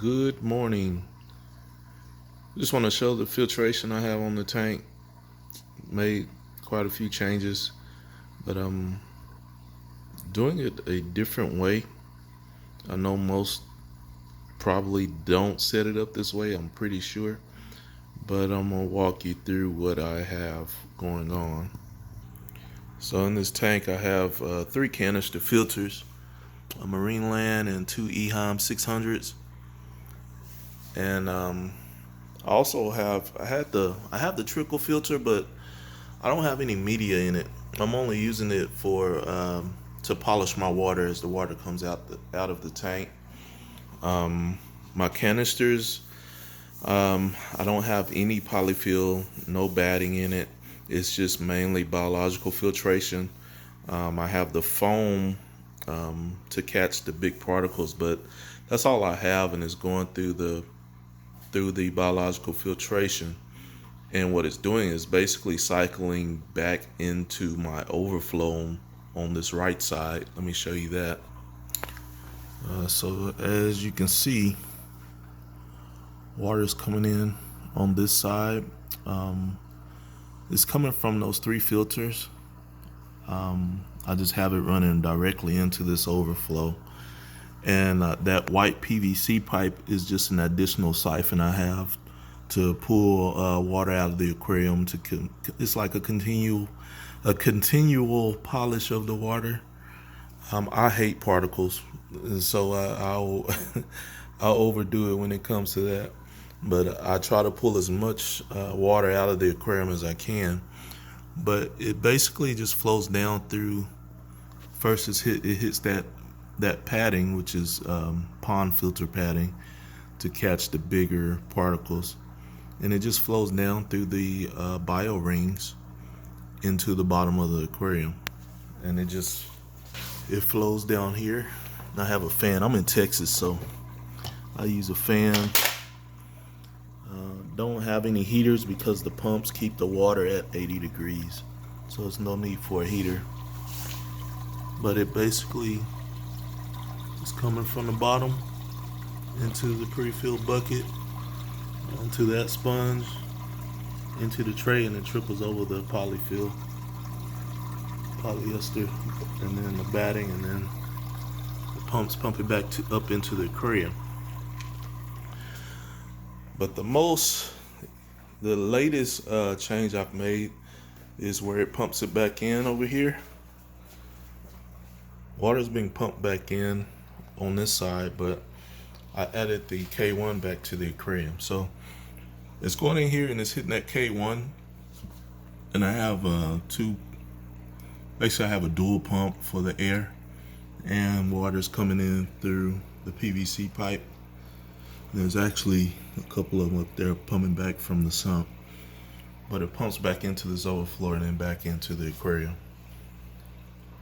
Good morning. Just want to show the filtration I have on the tank. Made quite a few changes, but I'm doing it a different way. I know most probably don't set it up this way, I'm pretty sure, but I'm gonna walk you through what I have going on. So in this tank, I have three canister filters, a Marine Land and two Eheim 600s, and I also I have the trickle filter, but I don't have any media in it. I'm only using it for to polish my water as the water comes out of the tank. My canisters, I don't have any polyfill, no batting in it. It's just mainly biological filtration. I have the foam to catch the big particles, but that's all I have, and it's going through the biological filtration. And what it's doing is basically cycling back into my overflow on this right side. Let me show you that. So as you can see, water is coming in on this side. Um, it's coming from those three filters. I just have it running directly into this overflow. And that white PVC pipe is just an additional siphon I have to pull water out of the aquarium. It's like a continual polish of the water. I hate particles, so I'll I'll overdo it when it comes to that. But I try to pull as much water out of the aquarium as I can. But it basically just flows down through. First, it hits that padding, which is pond filter padding, to catch the bigger particles, and it just flows down through the bio rings into the bottom of the aquarium, and it flows down here. And I have a fan. I'm in Texas, so I use a fan. Don't have any heaters because the pumps keep the water at 80 degrees, so there's no need for a heater. But it basically is coming from the bottom into the pre-filled bucket, onto that sponge, into the tray, and it trickles over the polyester, and then the batting, and then the pumps pump it back up into the aquarium. But the latest change I've made is where it pumps it back in over here. Water's being pumped back in on this side, but I added the K1 back to the aquarium. So it's going in here and it's hitting that K1, and I have basically I have a dual pump for the air, and water's coming in through the PVC pipe. There's actually a couple of them up there pumping back from the sump, but it pumps back into this overflow and then back into the aquarium.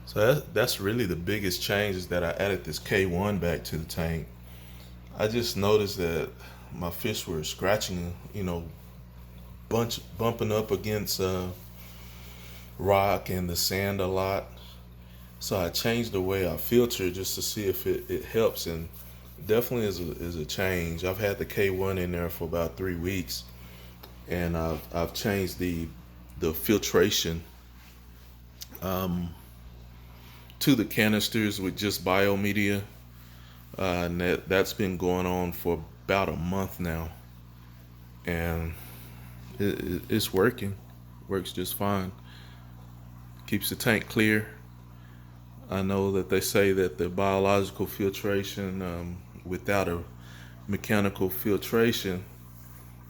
So that's really the biggest change, is that I added this K1 back to the tank. I just noticed that my fish were scratching, bumping up against rock and the sand a lot. So I changed the way I filter just to see if it helps, and definitely is a change. I've had the K1 in there for about 3 weeks, and I've changed the filtration to the canisters with just biomedia, and that's been going on for about a month now, and it's working. Works just fine. Keeps the tank clear. I know that they say that the biological filtration, without a mechanical filtration,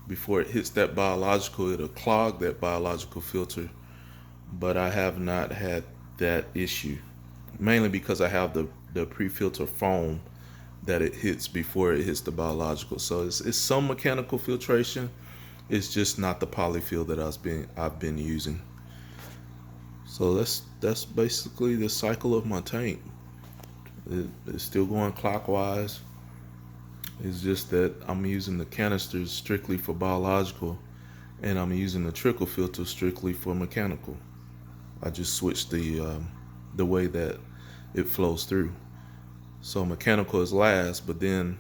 before it hits that biological, it'll clog that biological filter. But I have not had that issue, mainly because I have the pre-filter foam that it hits before it hits the biological. So it's some mechanical filtration. It's just not the polyfill that I've been using. So that's basically the cycle of my tank. It's still going clockwise. It's just that I'm using the canisters strictly for biological, and I'm using the trickle filter strictly for mechanical. I just switched the way that it flows through. So mechanical is last, but then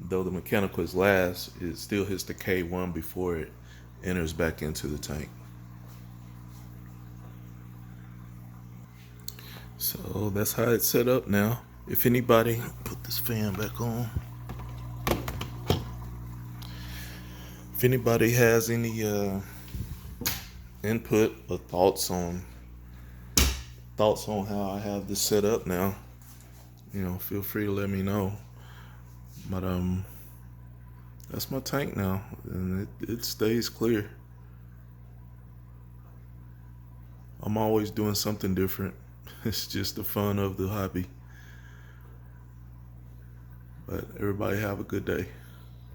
though the mechanical is last, it still hits the K1 before it enters back into the tank. So that's how it's set up now. If anybody, put this fan back on. If anybody has any input or thoughts on how I have this set up now, feel free to let me know. But that's my tank now, and it stays clear. I'm always doing something different. It's just the fun of the hobby. But everybody have a good day.